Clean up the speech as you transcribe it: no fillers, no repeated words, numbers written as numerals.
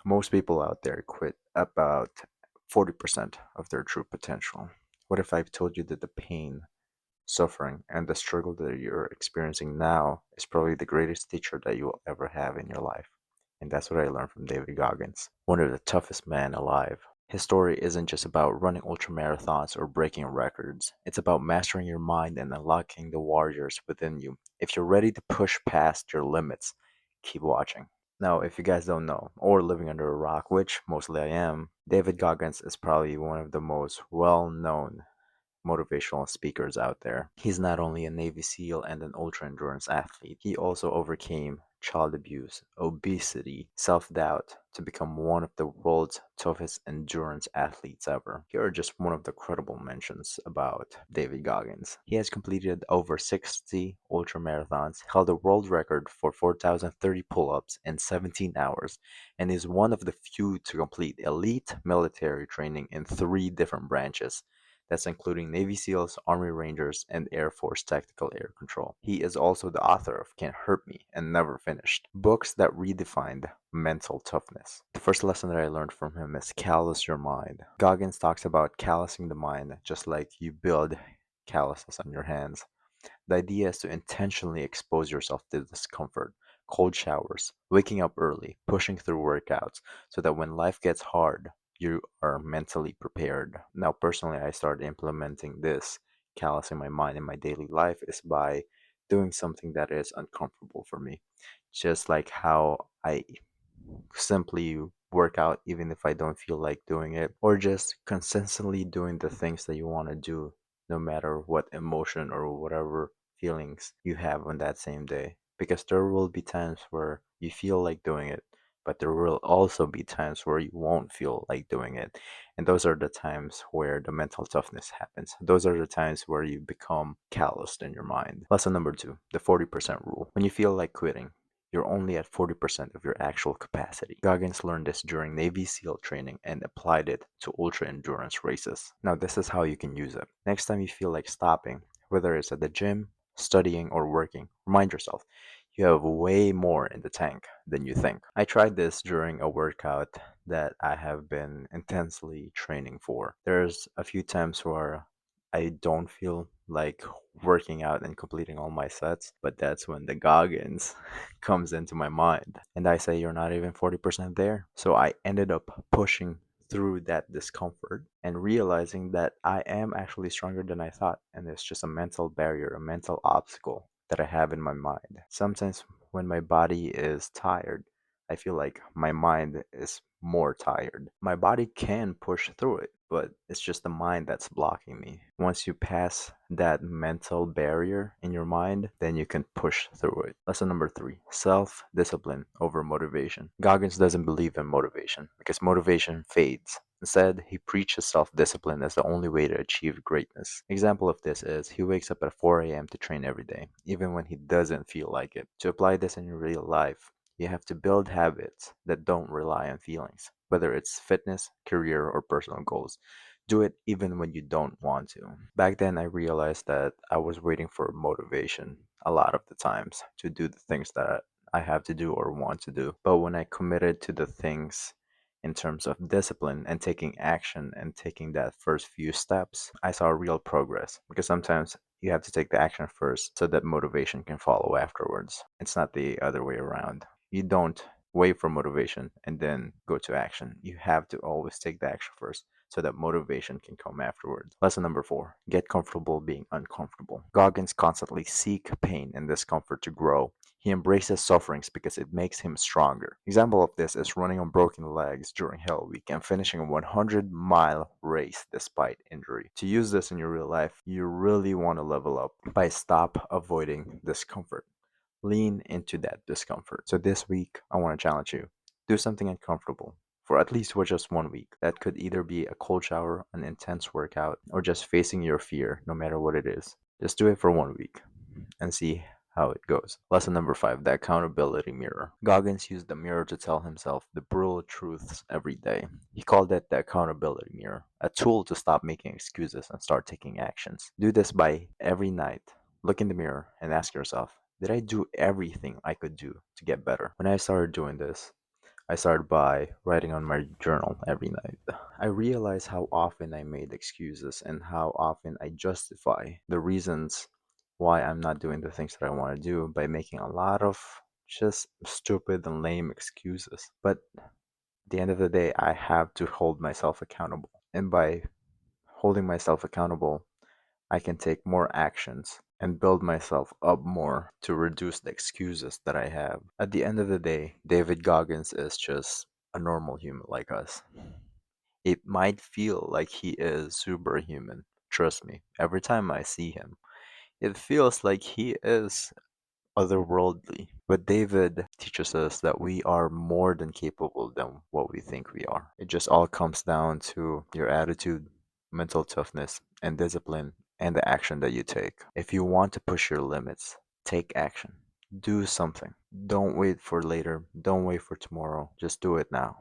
Most people out there quit about 40% of their true potential. What if I told you that the pain, suffering, and the struggle that you're experiencing now is probably the greatest teacher that you will ever have in your life? And that's what I learned from David Goggins, one of the toughest men alive. His story isn't just about running ultramarathons or breaking records. It's about mastering your mind and unlocking the warriors within you. If you're ready to push past your limits, keep watching. Now, if you guys don't know, or living under a rock, which mostly I am, David Goggins is probably one of the most well known motivational speakers out there. He's not only a Navy SEAL and an ultra endurance athlete, he also overcame child abuse, obesity, self doubt to become one of the world's toughest endurance athletes ever. Here are just one of the credible mentions about David Goggins. He has completed over 60 ultra marathons, held a world record for 4,030 pull ups in 17 hours, and is one of the few to complete elite military training in three different branches. That's including Navy SEALs, Army Rangers, and Air Force Tactical Air Control. He is also the author of Can't Hurt Me and Never Finished, books that redefined mental toughness. The first lesson that I learned from him is callous your mind. Goggins talks about callousing the mind just like you build calluses on your hands. The idea is to intentionally expose yourself to discomfort, cold showers, waking up early, pushing through workouts, so that when life gets hard, you are mentally prepared. Now, personally, I started implementing this callous in my mind in my daily life is by doing something that is uncomfortable for me. Just like how I simply work out even if I don't feel like doing it, or just consistently doing the things that you want to do no matter what emotion or whatever feelings you have on that same day. Because there will be times where you feel like doing it, but there will also be times where you won't feel like doing it. And those are the times where the mental toughness happens. Those are the times where you become calloused in your mind. Lesson number two, the 40% rule. When you feel like quitting, you're only at 40% of your actual capacity. Goggins learned this during Navy SEAL training and applied it to ultra endurance races. Now, this is how you can use it. Next time you feel like stopping, whether it's at the gym, studying, or working, remind yourself you have way more in the tank than you think. I tried this during a workout that I have been intensely training for. There's a few times where I don't feel like working out and completing all my sets, but that's when the Goggins comes into my mind. And I say, you're not even 40% there. So I ended up pushing through that discomfort and realizing that I am actually stronger than I thought. And it's just a mental barrier, a mental obstacle that I have in my mind. Sometimes when my body is tired, I feel like my mind is more tired. My body can push through it, but it's just the mind that's blocking me. Once you pass that mental barrier in your mind, then you can push through it. Lesson number three, self discipline over motivation. Goggins doesn't believe in motivation because motivation fades. Instead, he preaches self discipline as the only way to achieve greatness. Example of this is he wakes up at 4 a.m. to train every day, even when he doesn't feel like it. To apply this in your real life, you have to build habits that don't rely on feelings, whether it's fitness, career, or personal goals. Do it even when you don't want to. Back then, I realized that I was waiting for motivation a lot of the times to do the things that I have to do or want to do. But when I committed to the things in terms of discipline and taking action and taking that first few steps, I saw real progress because sometimes you have to take the action first so that motivation can follow afterwards. It's not the other way around. You don't wait for motivation and then go to action. You have to always take the action first so that motivation can come afterwards. Lesson number four, get comfortable being uncomfortable. Goggins constantly seek pain and discomfort to grow. He embraces sufferings because it makes him stronger. Example of this is running on broken legs during Hell Week and finishing a 100-mile race despite injury. To use this in your real life, you really want to level up by stop avoiding discomfort. Lean into that discomfort. So this week, I want to challenge you. Do something uncomfortable for at least for just 1 week. That could either be a cold shower, an intense workout, or just facing your fear, no matter what it is. Just do it for 1 week and see how it goes. Lesson number five, the accountability mirror. Goggins used the mirror to tell himself the brutal truths every day. He called it the accountability mirror, a tool to stop making excuses and start taking actions. Do this by every night. Look in the mirror and ask yourself, did I do everything I could do to get better? When I started doing this, I started by writing on my journal every night. I realized how often I made excuses and how often I justify the reasons why I'm not doing the things that I want to do by making a lot of just stupid and lame excuses. But at the end of the day, I have to hold myself accountable. And by holding myself accountable, I can take more actions and build myself up more to reduce the excuses that I have. At the end of the day, David Goggins is just a normal human like us. It might feel like he is superhuman. Trust me, every time I see him, it feels like he is otherworldly. But David teaches us that we are more than capable than what we think we are. It just all comes down to your attitude, mental toughness, and discipline, and the action that you take. If you want to push your limits, take action. Do something. Don't wait for later. Don't wait for tomorrow. Just do it now.